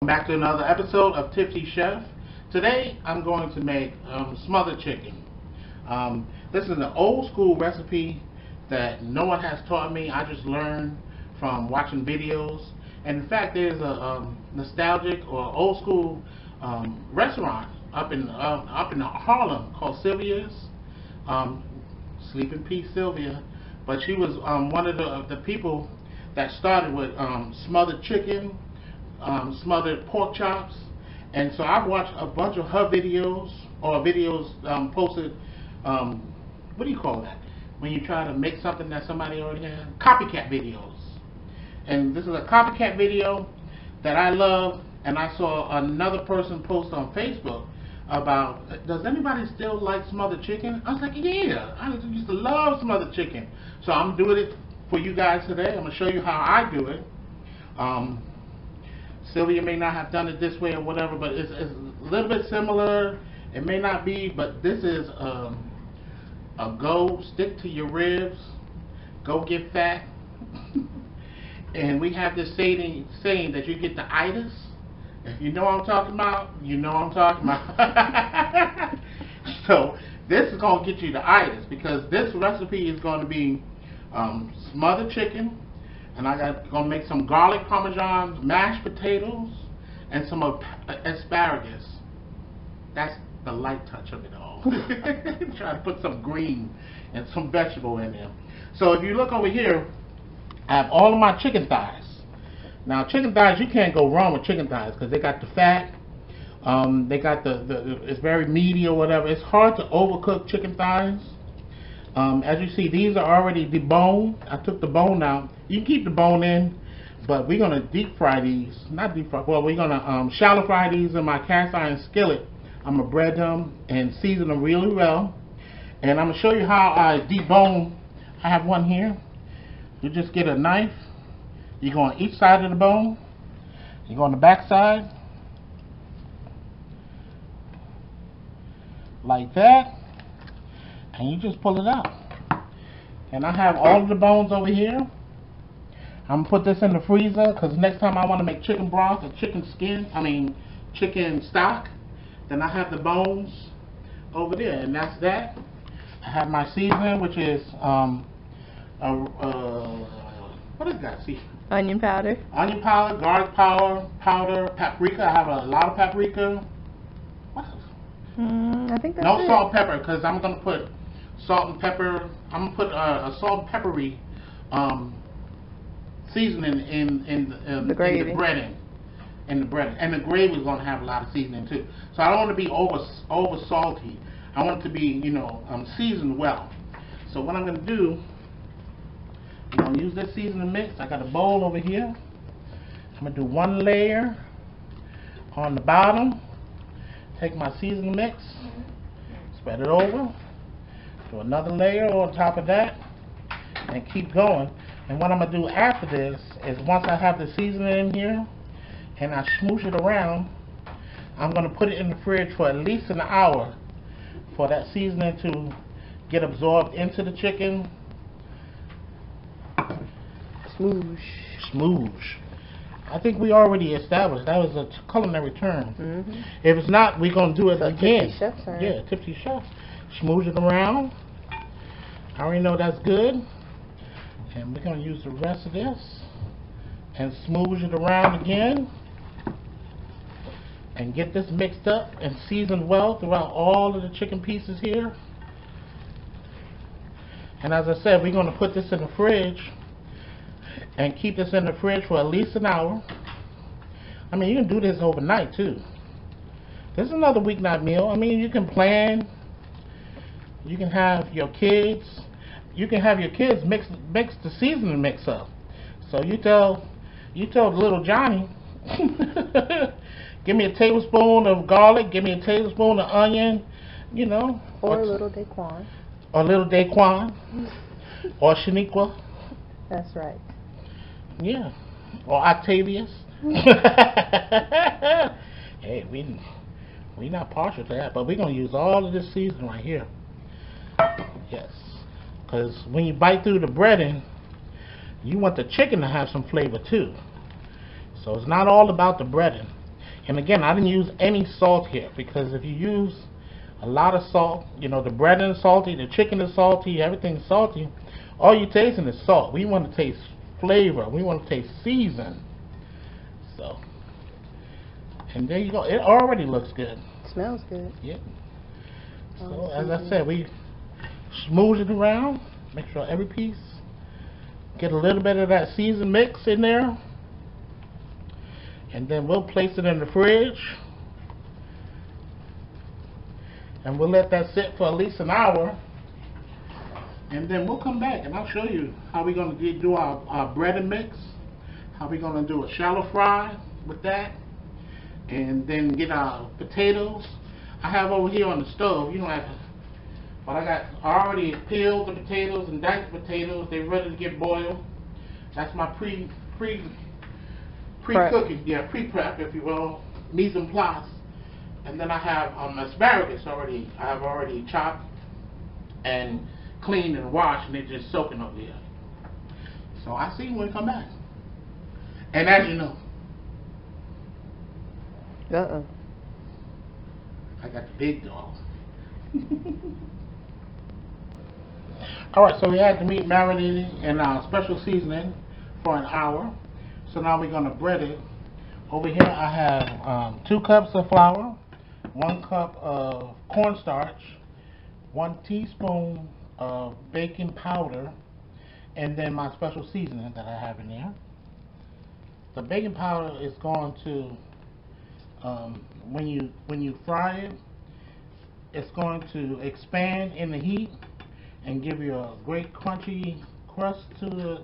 Back to another episode of Tipsy Chef. Today I'm going to make smothered chicken. This is an old school recipe that no one has taught me. I just learned from watching videos. And in fact, there's a nostalgic or old school restaurant up in Harlem called Sylvia's. Sleep in peace, Sylvia. But she was one of the people that started with smothered chicken, smothered pork chops, and so I've watched a bunch of her videos or videos posted. What do you call that? When you try to make something that somebody already has? Copycat videos. And this is a copycat video that I love, and I saw another person post on Facebook about, does anybody still like smothered chicken? I was like, yeah, I used to love smothered chicken. So I'm doing it for you guys today. I'm going to show you how I do it. Sylvia may not have done it this way or whatever, but it's a little bit similar. It may not be, but this is a go stick to your ribs, go get fat. And we have this saying that you get the itis. If you know what I'm talking about, you know what I'm talking about. So this is going to get you the itis, because this recipe is going to be smothered chicken, and going to make some garlic parmesan, mashed potatoes, and some asparagus. That's the light touch of it all. Try to put some green and some vegetable in there. So if you look over here, I have all of my chicken thighs. Now chicken thighs, you can't go wrong with chicken thighs because they got the fat. They got it's very meaty or whatever. It's hard to overcook chicken thighs. As you see, these are already deboned. I took the bone out. You can keep the bone in, but we're gonna deep fry these. Not deep fry. Well, we're gonna shallow fry these in my cast iron skillet. I'm gonna bread them and season them really well. And I'm gonna show you how I debone. I have one here. You just get a knife. You go on each side of the bone. You go on the back side, like that, and you just pull it out. And I have all of the bones over here. I'm gonna put this in the freezer because next time I want to make chicken broth or chicken stock, then I have the bones over there, and that's that. I have my seasoning, which is what is that? See? Onion powder. Onion powder, garlic powder, paprika. I have a lot of paprika. What else? I think that's no it. Salt and pepper, because I'm gonna put salt and pepper. I'm gonna put a salt and peppery seasoning in the gravy. In the bread, and the gravy is gonna have a lot of seasoning too. So I don't want to be over salty. I want it to be, seasoned well. So what I'm gonna do, I'm gonna use this seasoning mix. I got a bowl over here. I'm gonna do one layer on the bottom. Take my seasoning mix, spread it over, do another layer on top of that, and keep going. And what I'm gonna do after this is, once I have the seasoning in here and I smoosh it around, I'm gonna put it in the fridge for at least an hour for that seasoning to get absorbed into the chicken. Smoosh. Smoosh. I think we already established that was a culinary term. If it's not, we're going to do it again. Tipsy Chef, sorry. Yeah, Tipsy Chef. Smoosh it around. I already know that's good. And we're going to use the rest of this and smoosh it around again. And get this mixed up and seasoned well throughout all of the chicken pieces here. And as I said, we're going to put this in the fridge and keep this in the fridge for at least an hour. I mean, you can do this overnight too. This is another weeknight meal. I mean, you can plan. You can have your kids. You can have your kids mix the seasoning mix up. So you tell little Johnny, give me a tablespoon of garlic, give me a tablespoon of onion, Or little Daquan. Or little Daquan. Or Shaniqua. That's right. Yeah, or Octavius. Hey, we not partial to that, but we're gonna use all of this seasoning right here. Yes, because when you bite through the breading, you want the chicken to have some flavor too. So it's not all about the breading. And again, I didn't use any salt here, because if you use a lot of salt, you know, the bread is salty, the chicken is salty, everything's salty, all you're tasting is salt. We want to taste flavor. We want to taste season. So, and there you go. It already looks good. Smells good. Yep. So, as I said, we smooth it around, make sure every piece get a little bit of that seasoned mix in there, and then we'll place it in the fridge, and we'll let that sit for at least an hour, and then we'll come back and I'll show you how we're going to do our bread and mix, how we're going to do a shallow fry with that, and then get our potatoes. I have over here on the stove, you don't have to, but I already peeled the potatoes and diced the potatoes. They're ready to get boiled. That's my pre-cooking, pre-prep, if you will, mise en place. And then I have asparagus already. I have already chopped and cleaned and washed, and they're just soaking over here. So I see when we come back. And as you know, I got the big dog. Alright, so we had the meat marinating in our special seasoning for an hour. So now we're going to bread it. Over here I have 2 cups of flour, 1 cup of cornstarch, 1 teaspoon of baking powder, and then my special seasoning that I have in there. The baking powder is going to, when you fry it, it's going to expand in the heat and give you a great crunchy crust to the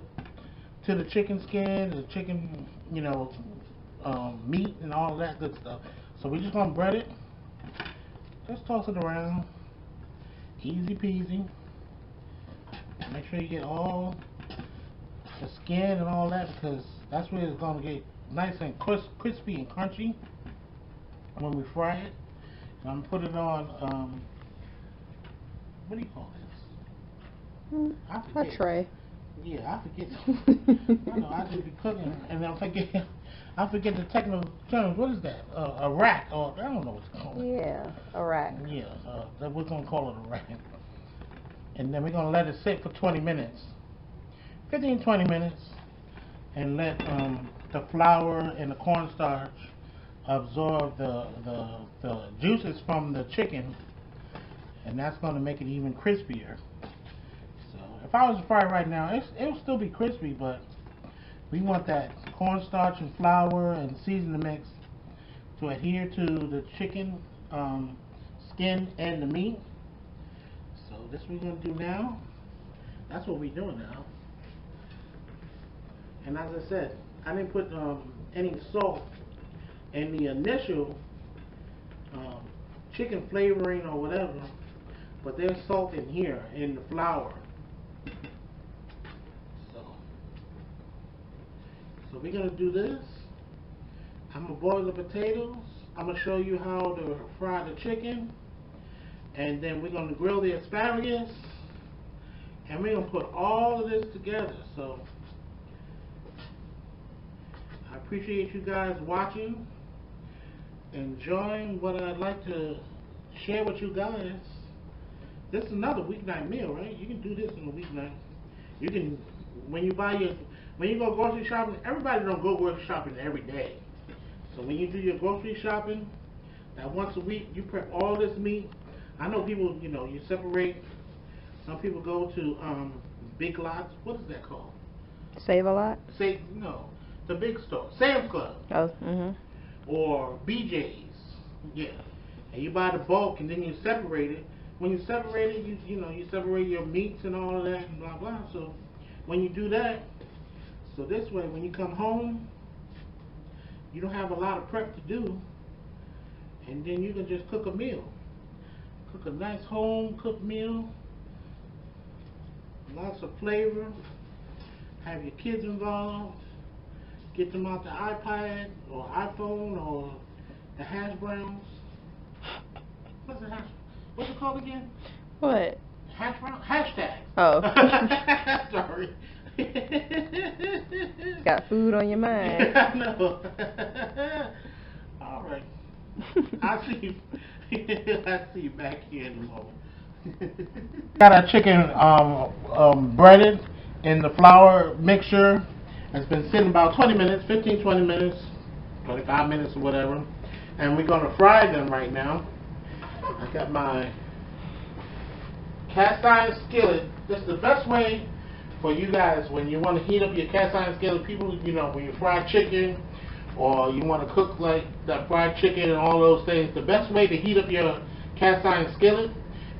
chicken skin, the chicken, you know, meat and all that good stuff. So we're just gonna bread it. Just toss it around, easy peasy. Make sure you get all the skin and all that, because that's where it's gonna get nice and crispy and crunchy when we fry it. And I'm gonna put it on what do you call this? A tray. Yeah, I forget. I know, I just be cooking and I forget the technical terms. What is that? A rack, or I don't know what to call it. Yeah, a rack. Yeah, we're gonna call it a rack. And then we're gonna let it sit for 20 minutes, 15-20 minutes, and let the flour and the cornstarch absorb the juices from the chicken, and that's gonna make it even crispier. If I was to fry it right now, it'll still be crispy, but we want that cornstarch and flour and seasoning mix to adhere to the chicken skin and the meat. So this we're going to do now. That's what we're doing now. And as I said, I didn't put any salt in the initial chicken flavoring or whatever, but there's salt in here in the flour. So we're going to do this. I'm going to boil the potatoes. I'm going to show you how to fry the chicken. And then we're going to grill the asparagus. And we're going to put all of this together. So I appreciate you guys watching, enjoying what I'd like to share with you guys. This is another weeknight meal, right? You can do this in a weeknight. You can, when you go grocery shopping, everybody don't go grocery shopping every day. So when you do your grocery shopping, that once a week, you prep all this meat. I know people, you know, you separate. Some people go to Big Lots. What is that called? Save a Lot? No, the big store, Sam's Club. Oh, or BJ's. Yeah. And you buy the bulk, and then you separate it. When you separate it, you separate your meats and all of that and blah blah. So when you do that, so this way, when you come home, you don't have a lot of prep to do, and then you can just cook a meal. Cook a nice home cooked meal, lots of flavor, have your kids involved, get them out the iPad or iPhone or the hash browns. What's it called again? what? Hash brown? Hashtag. Oh. Sorry. Got food on your mind. Yeah, I know. All right. I'll see you. I'll see you back here in a moment. Got our chicken breaded in the flour mixture. It's been sitting about 20 minutes, 15, 20 minutes, 25 minutes or whatever. And we're going to fry them right now. I got my cast iron skillet. This is the best way for you guys when you want to heat up your cast iron skillet. People, you know, when you fry chicken or you want to cook like that fried chicken and all those things, the best way to heat up your cast iron skillet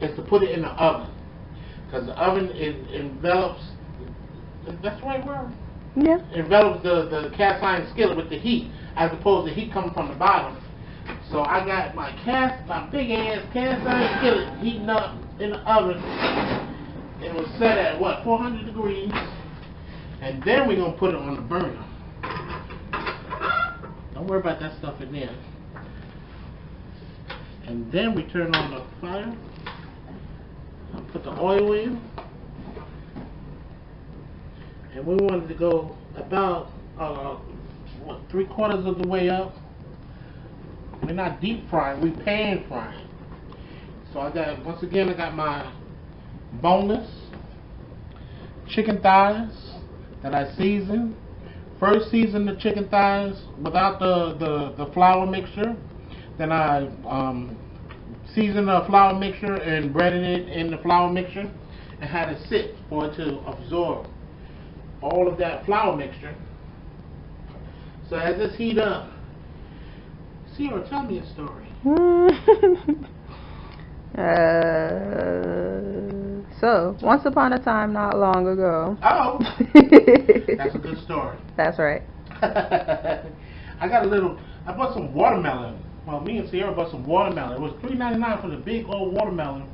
is to put it in the oven. Because the oven envelops, that's the right word? Yeah. Envelops the cast iron skillet with the heat, as opposed to heat coming from the bottom. So I got my big ass cast iron skillet heating up in the oven. It was set at what, 400 degrees, and then we're gonna put it on the burner. Don't worry about that stuff in there. And then we turn on the fire. I'll put the oil in, and we wanted to go about what, 3/4 of the way up. We're not deep frying, we pan frying. So I got, once again, I got my boneless chicken thighs that I seasoned. First seasoned the chicken thighs without the flour mixture. Then I seasoned the flour mixture and breaded it in the flour mixture and had it sit for it to absorb all of that flour mixture. So as this heat up, Sierra, tell me a story. So, once upon a time, not long ago. Oh, that's a good story. That's right. I bought some watermelon. Well, me and Sierra bought some watermelon. It was $3.99 for the big old watermelon.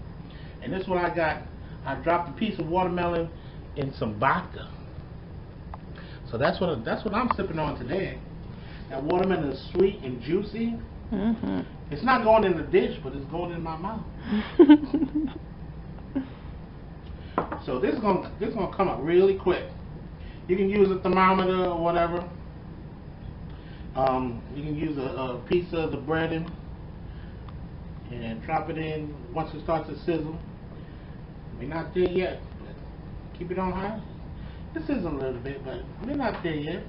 And this is what I got. I dropped a piece of watermelon in some vodka. So that's what I'm sipping on today. That watermelon is sweet and juicy. Mm-hmm. It's not going in the dish, but it's going in my mouth. So this is gonna come up really quick. You can use a thermometer or whatever. You can use a piece of the breading and drop it in once it starts to sizzle. We're not there yet, but keep it on high. It sizzles a little bit, but we're not there yet.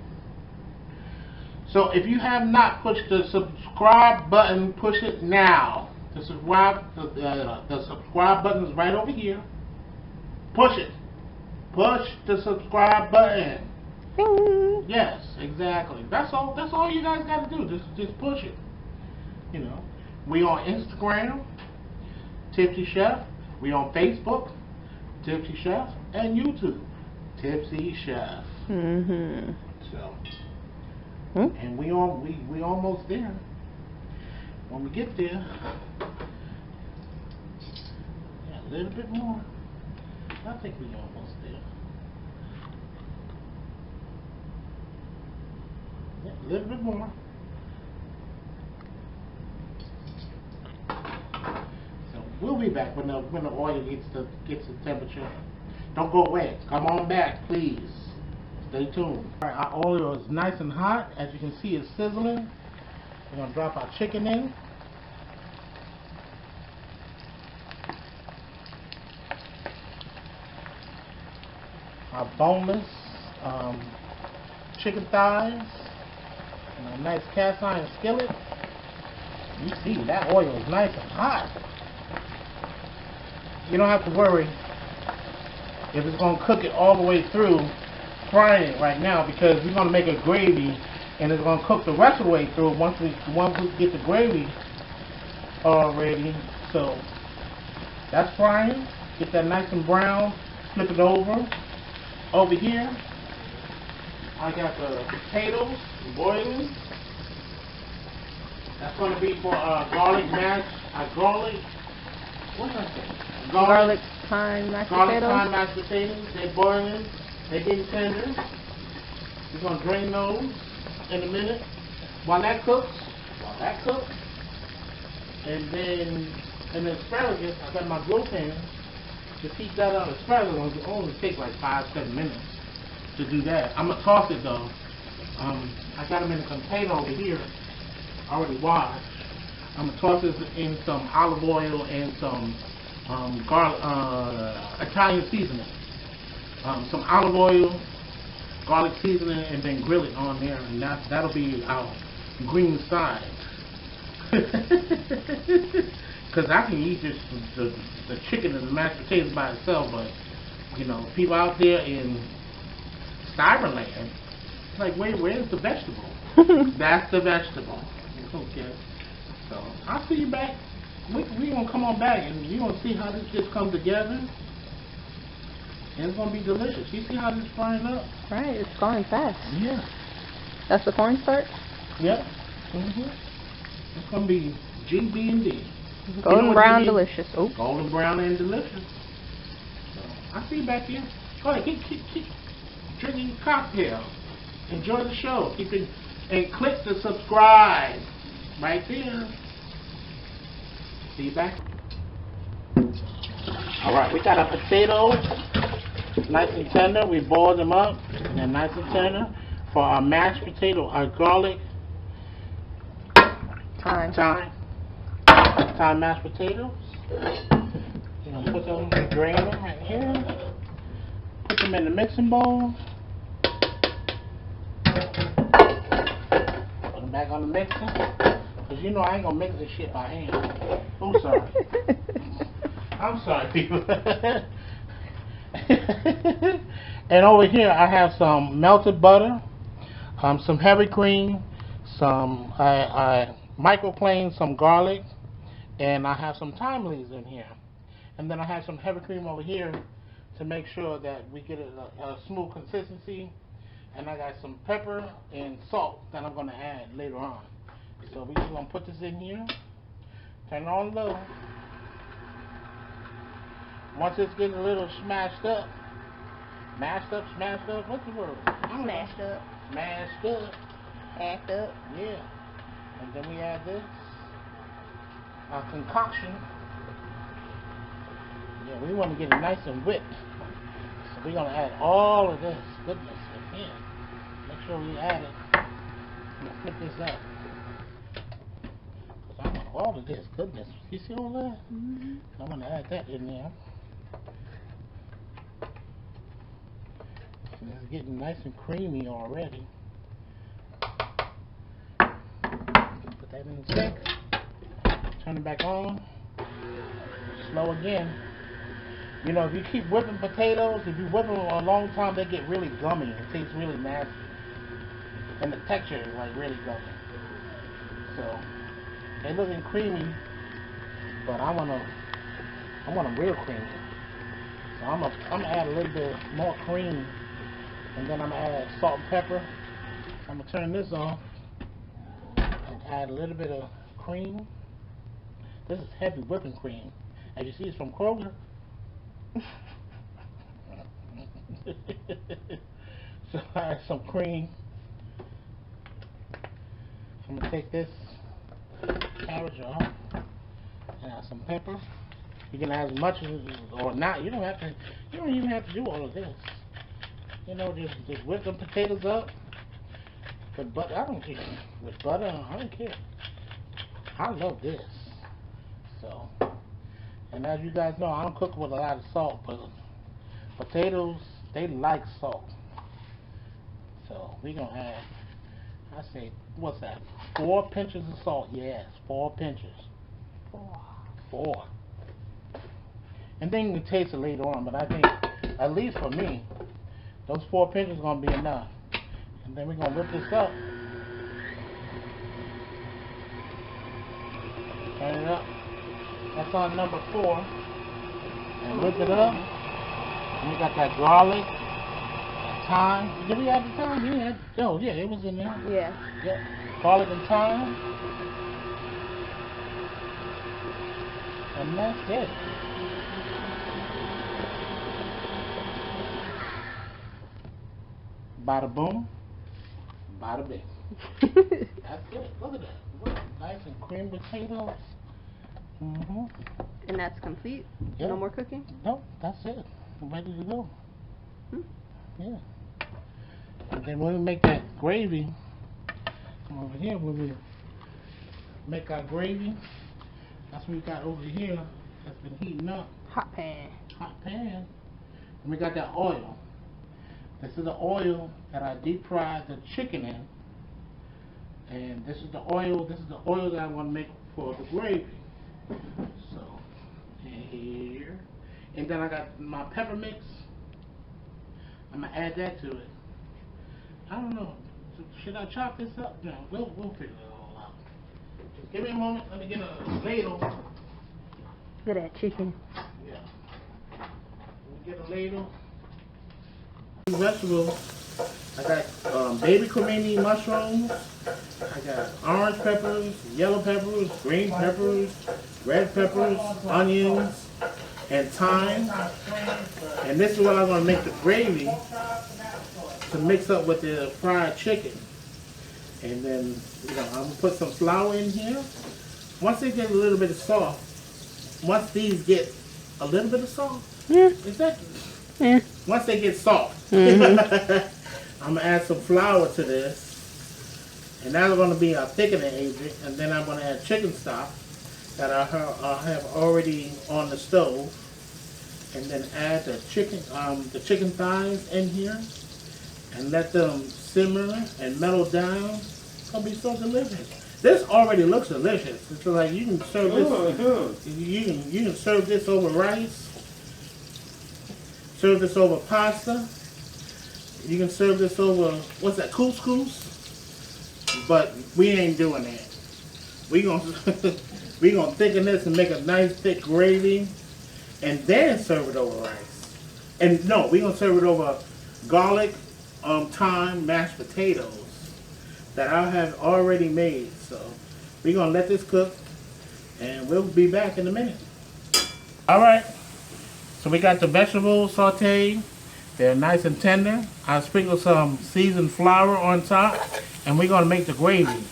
So if you have not pushed the subscribe button, push it now. The subscribe button is right over here. Push it. Push the subscribe button. Ding. Yes, exactly. That's all you guys got to do. Just push it. You know, we on Instagram, Tipsy Chef. We on Facebook, Tipsy Chef, and YouTube, Tipsy Chef. Mm-hmm. So, and we almost there. When we get there, yeah, a little bit more. I think we almost there. Yeah, a little bit more. So we'll be back when the oil gets the temperature. Don't go away. Come on back, please. Stay tuned. All right, our oil is nice and hot. As you can see, it's sizzling. We're gonna drop our chicken in. Our boneless chicken thighs and a nice cast iron skillet. You see that oil is nice and hot. You don't have to worry if it's going to cook it all the way through frying it right now, because we're going to make a gravy and it's going to cook the rest of the way through once we get the gravy ready. So that's frying. Get that nice and brown. Flip it over. Over here, I got the potatoes boiling. That's going to be for garlic mash. What did I say? Garlic thyme mashed garlic potatoes. thyme mashed potatoes. They're boiling. They're getting tender. We're going to drain those in a minute. While that cooks, and then in the asparagus, I got my grill pan. To heat that up, asparagus will only take like 5-7 minutes to do that. I'm gonna toss it though. I got them in a container over here, already washed. I'm gonna toss this in some olive oil and some garlic, Italian seasoning. Some olive oil, garlic seasoning, and then grill it on there, and that'll be our green side. Because I can eat just the chicken and the mashed potatoes by itself, but you know, people out there in Cyberland, like, where's the vegetable? That's the vegetable. Okay. So I'll see you back. We gonna come on back and you gonna see how this just comes together. And it's gonna be delicious. You see how this frying up? Right, it's going fast. Yeah. That's the cornstarch? Yep. It's gonna be GB&D. Golden brown, delicious. Oh. Golden brown and delicious. So I'll see you back here. Go ahead, keep drinking your cocktail. Enjoy the show. Keep it, and click the subscribe right there. See you back. All right, we got our potatoes nice and tender. We boiled them up and they're nice and tender. For our mashed potato, our garlic thyme mashed potatoes. We're gonna put them, drain them right here. Put them in the mixing bowl. Put them back on the mixer. Cause you know I ain't gonna mix this shit by hand. I'm sorry. I'm sorry, people. And over here I have some melted butter, some heavy cream, some I microplaned some garlic, and I have some thyme leaves in here. And then I have some heavy cream over here to make sure that we get a smooth consistency. And I got some pepper and salt that I'm going to add later on. So we're just going to put this in here, turn it on low. Once it's getting a little smashed up, what's the word? Smashed up. Smashed up. Act up. Yeah. And then we add this concoction. Yeah, we want to get it nice and whipped. So we're going to add all of this goodness in here. Make sure we add it. I'm going to flip this up. Because I want all of this goodness. You see all that? Mm-hmm. I'm going to add that in there. And it's getting nice and creamy already. Put that in the sink. Turn it back on. Slow again. You know, if you keep whipping potatoes, if you whip them a long time, they get really gummy. It tastes really nasty. And the texture is like really gummy. So, they're looking creamy, but I want them real creamy. So I'm gonna add a little bit more cream, and then I'm gonna add salt and pepper. I'm gonna turn this off and add a little bit of cream. This is heavy whipping cream. As you see, it's from Kroger. So I add some cream. I'm gonna take this cabbage off and add some pepper. You can add as much as or not. You don't even have to do all of this. You know, just whip them potatoes up. With butter, I don't care. With butter, I don't care. I love this. So, and as you guys know, I don't cook with a lot of salt, but potatoes, they like salt. So we're gonna add, I say, what's that? 4 pinches of salt. Yes, 4 pinches. 4. And then you can taste it later on, but I think, at least for me, those 4 pinches are gonna be enough. And then we're gonna whip this up. Turn it up. That's on number 4. And whip it up. And we got that garlic, that thyme. Did we add the thyme? Yeah. Oh, yeah, it was in there. Yeah. Yep. Garlic and thyme. And that's it. Bada boom. Bada bing. That's it. Look at that. Look, nice and creamy potatoes. Mm-hmm. And that's complete? Yep. No more cooking? Nope, that's it. We're ready to go. Yeah. And then when we make that gravy, come over here, we'll be make our gravy. That's what we got over here. That's been heating up. Hot pan. Hot pan. And we got that oil. This is the oil that I deep fried the chicken in. And this is the oil that I want to make for the gravy. So, here. And then I got my pepper mix. I'm going to add that to it. I don't know. Should I chop this up? No, we'll figure it all out. Just give me a moment. Let me get a ladle. Look at that chicken. Yeah. Let me get a ladle. Vegetables. I got baby cremini mushrooms. I got orange peppers, yellow peppers, green peppers, red peppers, onions, and thyme. And this is what I'm going to make the gravy to mix up with the fried chicken. And then, I'm going to put some flour in here. Once they get a little bit of soft, once these get a little bit of soft, exactly. Yeah. Once they get soft, I'm going to add some flour to this. And that's going to be a thickening agent. And then I'm going to add chicken stock that I have already on the stove. And then add the chicken thighs in here. And let them simmer and mellow down. It's going to be so delicious. This already looks delicious. It's like you can serve this. You can serve this over rice. Serve this over pasta. You can serve this over, what's that, couscous? But we ain't doing that. We gonna thicken this and make a nice thick gravy, and then serve it over rice. And no, we gonna serve it over garlic, thyme, mashed potatoes that I have already made. So we gonna let this cook, and we'll be back in a minute. All right. So we got the vegetables sauteed. They're nice and tender. I sprinkle some seasoned flour on top, and we're going to make the gravy.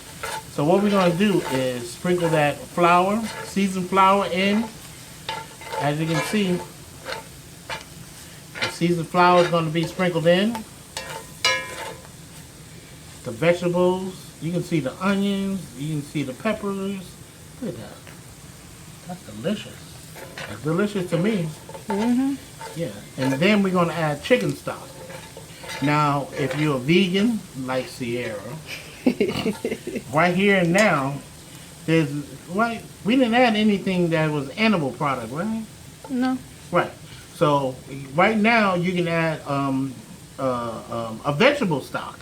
So what we're going to do is sprinkle that flour, seasoned flour in. As you can see, the seasoned flour is going to be sprinkled in. The vegetables, you can see the onions, you can see the peppers. Look at that. That's delicious. It's delicious to me. Yeah, and then we're going to add chicken stock. Now, if you're a vegan, like Sierra, right here and now, we didn't add anything that was animal product, right? No. Right. So, right now, you can add a vegetable stock,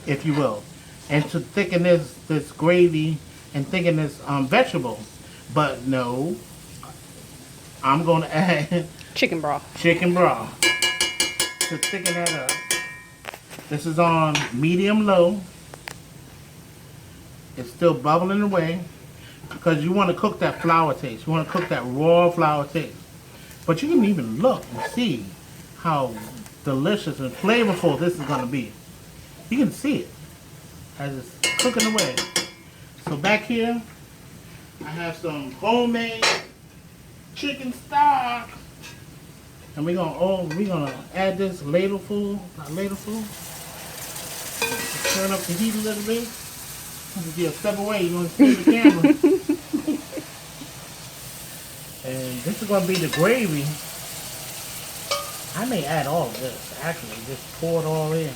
if you will, and to thicken this gravy and thicken this vegetable. But no, I'm going to add chicken broth. Chicken broth to thicken that up. This is on medium-low. It's still bubbling away because you want to cook that flour taste. You want to cook that raw flour taste. But you can even look and see how delicious and flavorful this is going to be. You can see it as it's cooking away. So back here, I have some homemade chicken stock, and we're gonna add this ladleful. Turn up the heat a little bit. If you step away, you're gonna see the camera. And this is gonna be the gravy. I may add all of this. Actually, just pour it all in.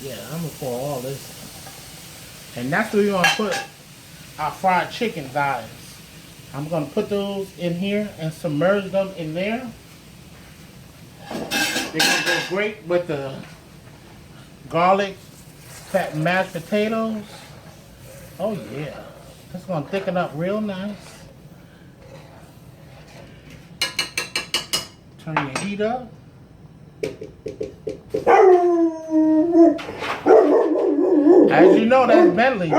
Yeah, I'm gonna pour all this in. And that's where we're gonna put our fried chicken thighs. I'm going to put those in here and submerge them in there. They're going to go great with the garlic mashed potatoes. Oh yeah. That's going to thicken up real nice. Turn your heat up. As you know, that's Bentley.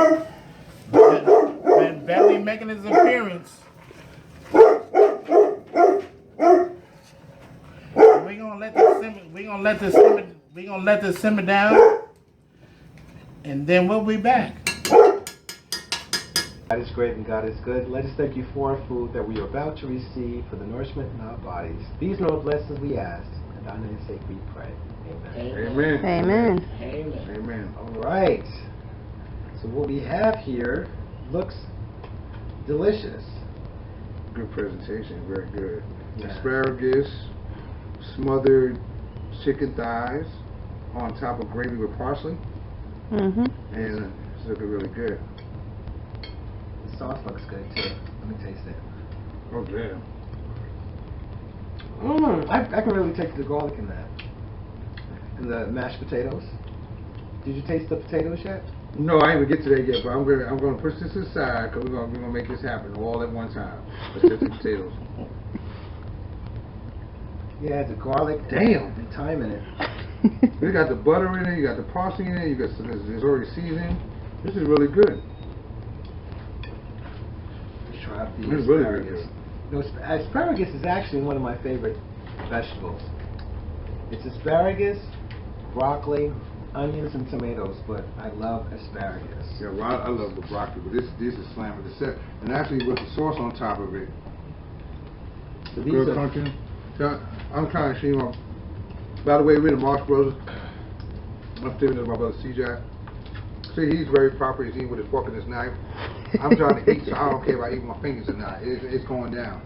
Bentley making his appearance. We're gonna let this simmer down, and then we'll be back. God is great and God is good. Let us thank you for our food that we are about to receive for the nourishment in our bodies. These and all blessings we ask, and in our name's sake we pray. Amen. Amen. Amen. Amen. All right. So what we have here looks delicious. Good presentation, very good. Yeah. Asparagus, smothered chicken thighs on top of gravy with parsley, Mhm. and it's looking really good. The sauce looks good too. Let me taste it. Oh yeah. I can really taste the garlic in that. And the mashed potatoes. Did you taste the potatoes yet? No, I ain't even get to that yet, but I'm gonna push this aside because we're gonna make this happen all at one time. Let's get the potatoes. Yeah, the garlic. Damn. And thyme in it. You got the butter in it, you got the parsley in it, you got it's already seasoned. This is really good. Let's try out the This is really, really asparagus. good. No, asparagus is actually one of my favorite vegetables. It's asparagus, broccoli, onions, and tomatoes, but I love asparagus. Yeah, well, I love the broccoli, but this is slamming the set. And actually with the sauce on top of it, So good crunchy. So I'm trying to see my, by the way, we're the Marx Brothers. I'm sitting with my brother CJ. See, he's very proper. He's eating with his fork and his knife. I'm trying to eat, so I don't care if I eat with my fingers or not. It's going down.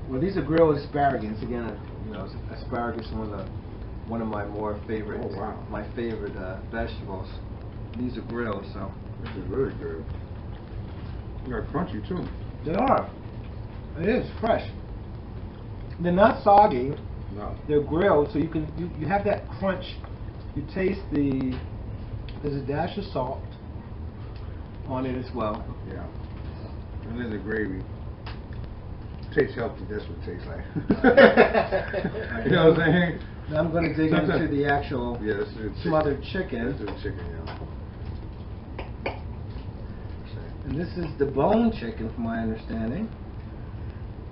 Well, these are grilled asparagus. Again, you know, asparagus is one of my more favorite, Oh, wow. my favorite vegetables. These are grilled, so This is really good. They're crunchy too. they are. It is fresh. They're not soggy. No. They're grilled, so you have that crunch. You taste there's a dash of salt on it as well. Yeah. And then the gravy. Tastes healthy, that's what it tastes like. You know what I'm saying? Now I'm going to dig into the actual Yeah, this is smothered chicken. This is chicken, yeah. And this is the bone chicken, from my understanding.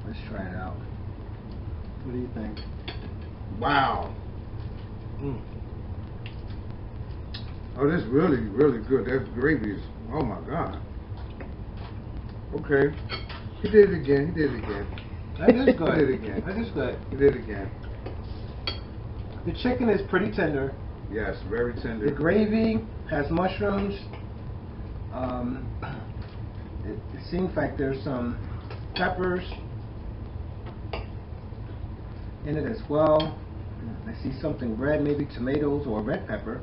Let's try it out. What do you think? Wow. Mm. Oh, this is really, really good. That gravy is, oh my God. Okay. He did it again. He did it again. That is good. He did it again. That is good. He did it again. The chicken is pretty tender. Yes, very tender. The gravy has mushrooms. It seems like there's some peppers in it as well. I see something red, maybe tomatoes or red pepper.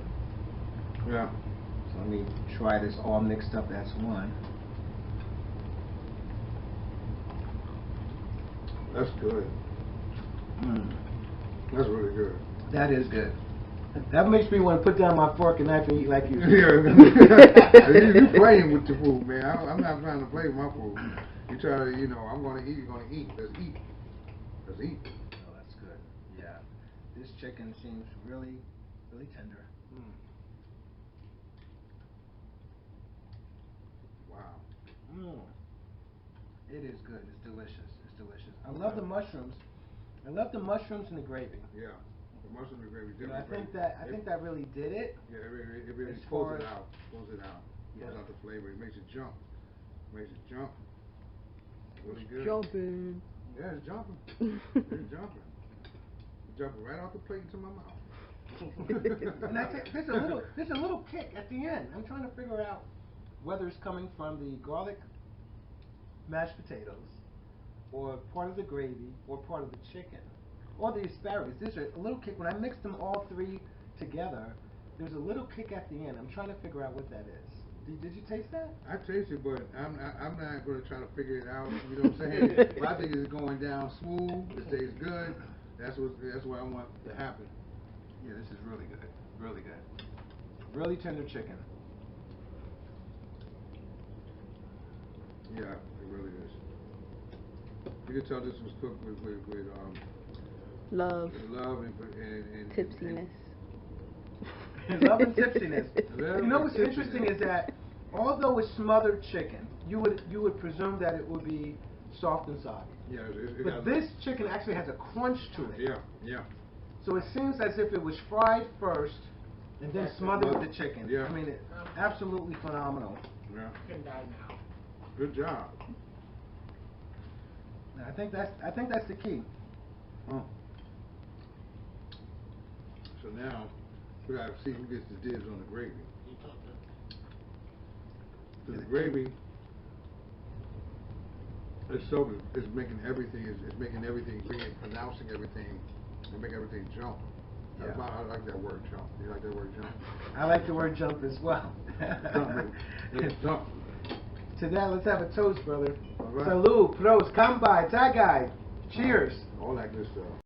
Yeah. So let me try this all mixed up as one. That's good. Mm. That's really good. That is good. That makes me want to put down my fork and knife and eat like you. Yeah. You playing with the food, man. I'm not trying to play with my food. You try to, you know, I'm going to eat, you're going to eat. Let's eat. Let's eat. Oh, that's good. Yeah. This chicken seems really, really tender. Mm. Wow. Mm. It is good. It's delicious. It's delicious. I love the mushrooms. I love the mushrooms and the gravy. Yeah. The mushroom and gravy. You know, I think that really did it. Yeah, it really As pulls far it as- out. Pulls it out. Yeah. Pulls out the flavor. It makes it jump. Makes it jump. Really good. Jumping. Yeah, it's jumping. It's jumping. It's jumping right off the plate into my mouth. And there's a little kick at the end. I'm trying to figure out whether it's coming from the garlic mashed potatoes, or part of the gravy, or part of the chicken, or the asparagus. There's a little kick when I mix them all three together. There's a little kick at the end. I'm trying to figure out what that is. Did you taste that? I taste it, but I'm not going to try to figure it out. You know what I'm saying? But I think it's going down smooth. It tastes good. That's what I want to happen. Yeah, this is really good. Really good. Really tender chicken. Yeah, it really is. You can tell this was cooked with Love. love and Tipsiness. Love and tipsiness. Love You know and what's tipsiness. interesting is that although it's smothered chicken, you would presume that it would be soft and soggy. Yeah, But this chicken actually has a crunch to it. Yeah, yeah. So it seems as if it was fried first and then smothered with the chicken. Yeah. I mean, absolutely phenomenal. Yeah. Can die now. Good job. And I think that's the key. Huh. So now we gotta see who gets the dibs on the gravy. So the gravy It's making everything. It's making everything. Pronouncing everything, and making everything jump. Yeah. I like that word jump. You like that word jump? I like the word jump as well. Jump. To that, let's have a toast, brother. All right. Salud, pros, kambai, tagai. Cheers. All that good stuff.